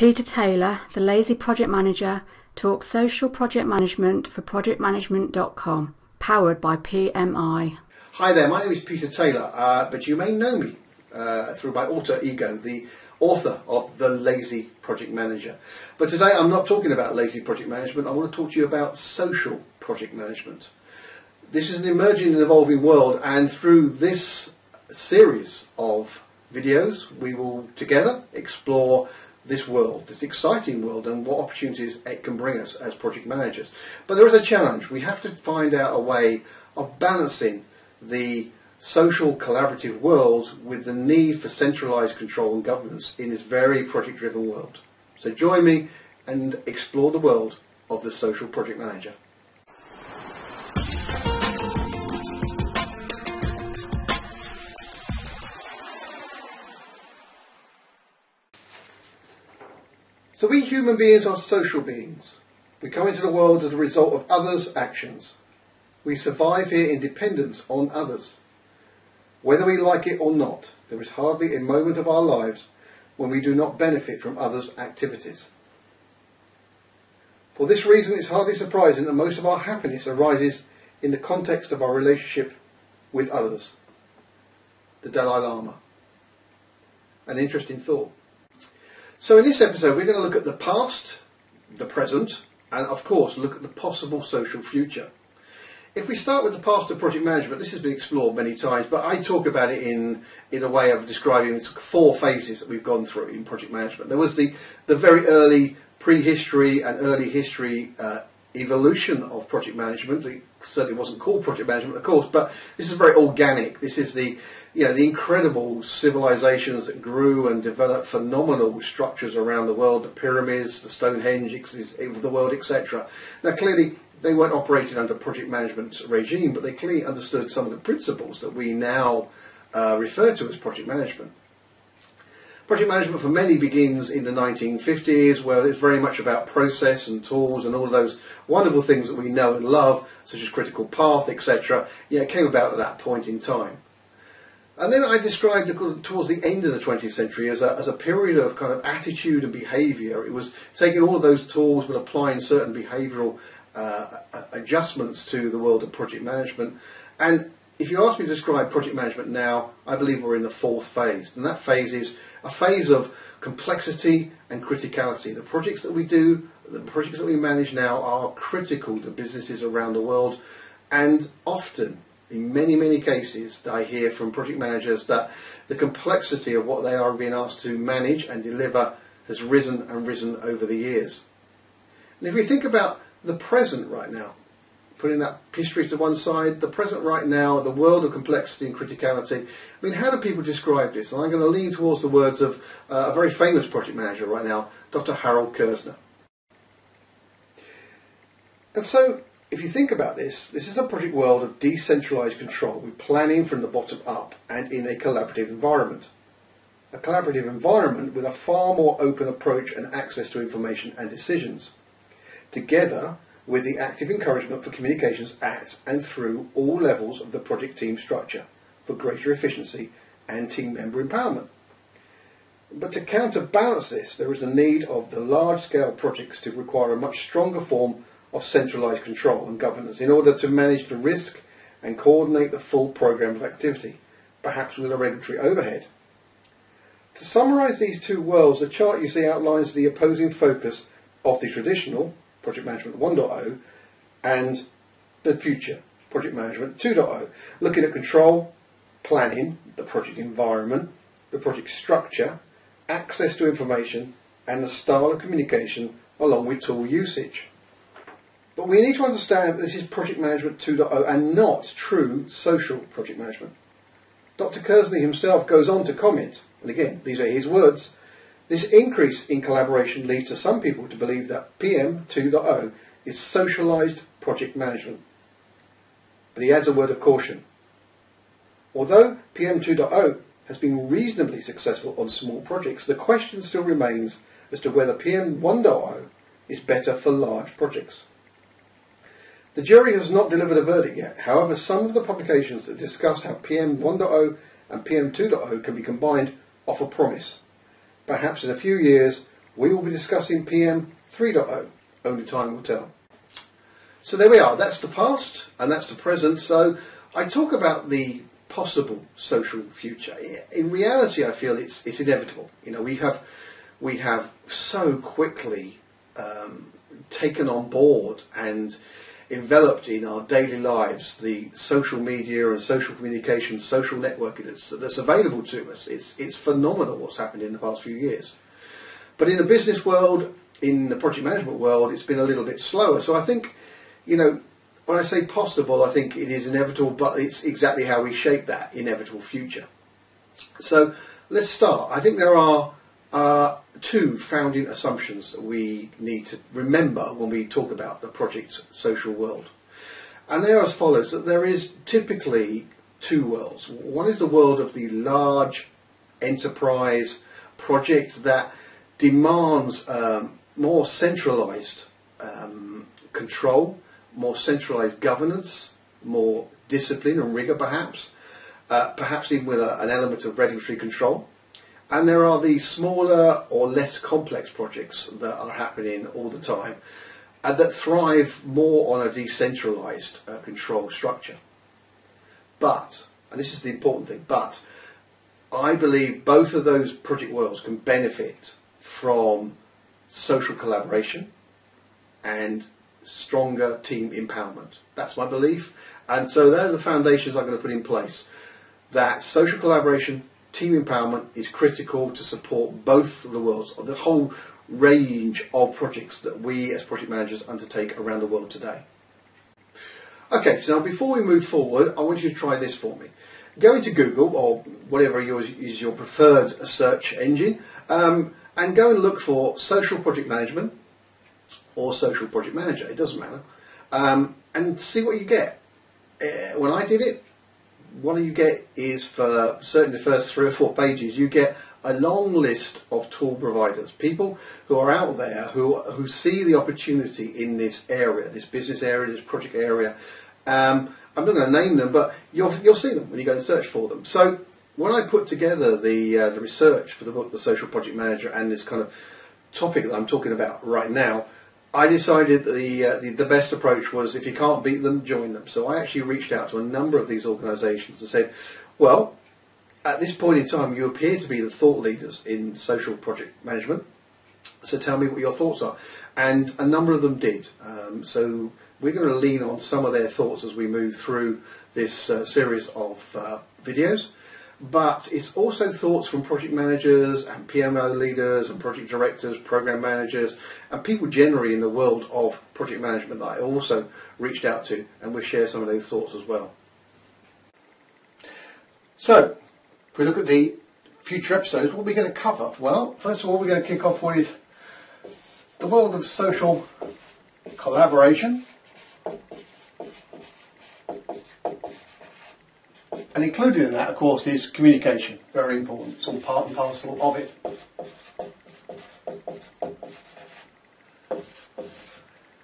Peter Taylor, the Lazy Project Manager, talks social project management for ProjectManagement.com, powered by PMI. Hi there, my name is Peter Taylor, but you may know me through my alter ego, the author of The Lazy Project Manager. But today I'm not talking about lazy project management, I want to talk to you about social project management. This is an emerging and evolving world, and through this series of videos we will together explore this world, this exciting world, and what opportunities it can bring us as project managers. But there is a challenge. We have to find out a way of balancing the social collaborative world with the need for centralised control and governance in this very project driven world. So join me and explore the world of the social project manager. So we human beings are social beings. We come into the world as a result of others' actions. We survive here in dependence on others. Whether we like it or not, there is hardly a moment of our lives when we do not benefit from others' activities. For this reason, it's hardly surprising that most of our happiness arises in the context of our relationship with others. The Dalai Lama. An interesting thought. So in this episode we're going to look at the past, the present, and of course look at the possible social future. If we start with the past of project management, this has been explored many times, but I talk about it in a way of describing 4 phases that we've gone through in project management. There was the very early prehistory and early history evolution of project management. It certainly wasn't called project management, of course, but this is very organic. This is the incredible civilizations that grew and developed phenomenal structures around the world, the pyramids, the Stonehenge of the world, etc. Now clearly they weren't operating under project management regime, but they clearly understood some of the principles that we now refer to as project management. Project management for many begins in the 1950s, where it's very much about process and tools and all of those wonderful things that we know and love, such as critical path, etc. It came about at that point in time. And then I described towards the end of the 20th century as a period of kind of attitude and behaviour. It was taking all of those tools but applying certain behavioural adjustments to the world of project management. And if you ask me to describe project management now, I believe we're in the 4th phase. And that phase is a phase of complexity and criticality. The projects that we do, the projects that we manage now are critical to businesses around the world, and often, in many cases, I hear from project managers that the complexity of what they are being asked to manage and deliver has risen and risen over the years. And if we think about the present right now, putting that history to one side, the present right now, the world of complexity and criticality, I mean, how do people describe this? And I'm going to lean towards the words of a very famous project manager right now, Dr. Harold Kersner. And so, if you think about this is a project world of decentralised control, with planning from the bottom up and in a collaborative environment. A collaborative environment with a far more open approach and access to information and decisions, together with the active encouragement for communications at and through all levels of the project team structure for greater efficiency and team member empowerment. But to counterbalance this, there is a need of the large-scale projects to require a much stronger form of centralised control and governance in order to manage the risk and coordinate the full programme of activity, perhaps with a regulatory overhead. To summarise these two worlds, the chart you see outlines the opposing focus of the traditional Project Management 1.0 and the future Project Management 2.0, looking at control, planning, the project environment, the project structure, access to information, and the style of communication along with tool usage. But we need to understand that this is Project Management 2.0 and not true social project management. Dr. Kersner himself goes on to comment, and again, these are his words, this increase in collaboration leads to some people to believe that PM 2.0 is socialised project management. But he adds a word of caution. Although PM 2.0 has been reasonably successful on small projects, the question still remains as to whether PM 1.0 is better for large projects. The jury has not delivered a verdict yet. However, some of the publications that discuss how PM 1.0 and PM 2.0 can be combined offer promise. Perhaps in a few years we will be discussing PM 3.0. Only time will tell. So there we are. That's the past and that's the present. So I talk about the possible social future. In reality, I feel it's inevitable. You know, we have so quickly taken on board and enveloped in our daily lives the social media and social communication, social networking that's available to us. It's phenomenal what's happened in the past few years. But in the business world, in the project management world, it's been a little bit slower. So I think, you know, when I say possible, I think it is inevitable, but it's exactly how we shape that inevitable future. So let's start. I think there are two founding assumptions that we need to remember when we talk about the project social world. And they are as follows, that there is typically two worlds. One is the world of the large enterprise project that demands more centralized control, more centralized governance, more discipline and rigor perhaps even with an element of regulatory control. And there are these smaller or less complex projects that are happening all the time and that thrive more on a decentralized control structure. But, and this is the important thing, but I believe both of those project worlds can benefit from social collaboration and stronger team empowerment. That's my belief. And so they're the foundations I'm going to put in place. That social collaboration, team empowerment is critical to support both of the worlds, of the whole range of projects that we as project managers undertake around the world today. Okay, so now before we move forward, I want you to try this for me. Go into Google or whatever is your preferred search engine and go and look for social project management or social project manager, it doesn't matter, and see what you get. When I did it, what you get is, for certainly the first 3 or 4 pages, you get a long list of tool providers, people who are out there who see the opportunity in this area, this business area, this project area. I'm not going to name them, but you'll see them when you go and search for them. So when I put together the research for the book, The Social Project Manager, and this kind of topic that I'm talking about right now, I decided the best approach was, if you can't beat them, join them. So I actually reached out to a number of these organisations and said, well, at this point in time, you appear to be the thought leaders in social project management, so tell me what your thoughts are. And a number of them did. So we're going to lean on some of their thoughts as we move through this series of videos. But it's also thoughts from project managers and PMO leaders and project directors, program managers, and people generally in the world of project management that I also reached out to, and we'll share some of those thoughts as well. So, if we look at the future episodes, what are we going to cover? Well, first of all, we're going to kick off with the world of social collaboration. And included in that, of course, is communication. Very important. It's all part and parcel of it.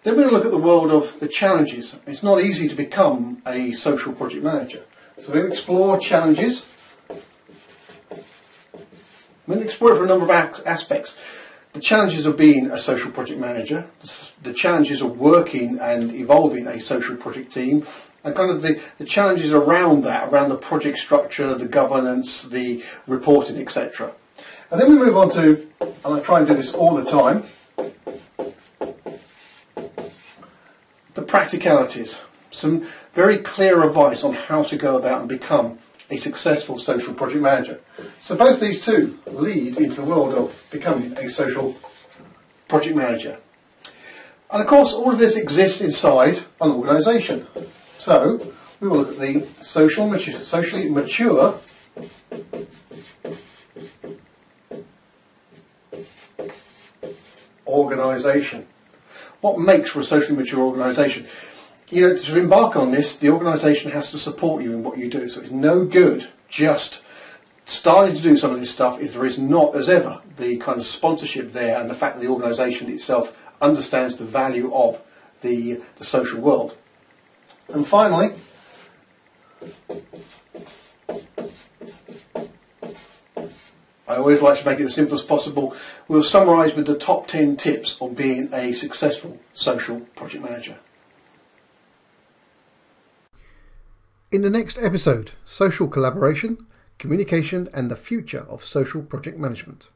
Then we're going to look at the world of the challenges. It's not easy to become a social project manager. So we're going to explore challenges. We're going to explore it for a number of aspects. The challenges of being a social project manager, the challenges of working and evolving a social project team, and kind of the challenges around that, around the project structure, the governance, the reporting, etc. And then we move on to, and I try and do this all the time, the practicalities. Some very clear advice on how to go about and become a successful social project manager. So both these two lead into the world of becoming a social project manager. And of course, all of this exists inside an organisation. So we will look at the socially mature organisation. What makes for a socially mature organisation? You know, to embark on this, the organisation has to support you in what you do. So it's no good just starting to do some of this stuff if there is not, as ever, the kind of sponsorship there and the fact that the organisation itself understands the value of the social world. And finally, I always like to make it as simple as possible. We'll summarise with the top 10 tips on being a successful social project manager. In the next episode, social collaboration, communication and the future of social project management.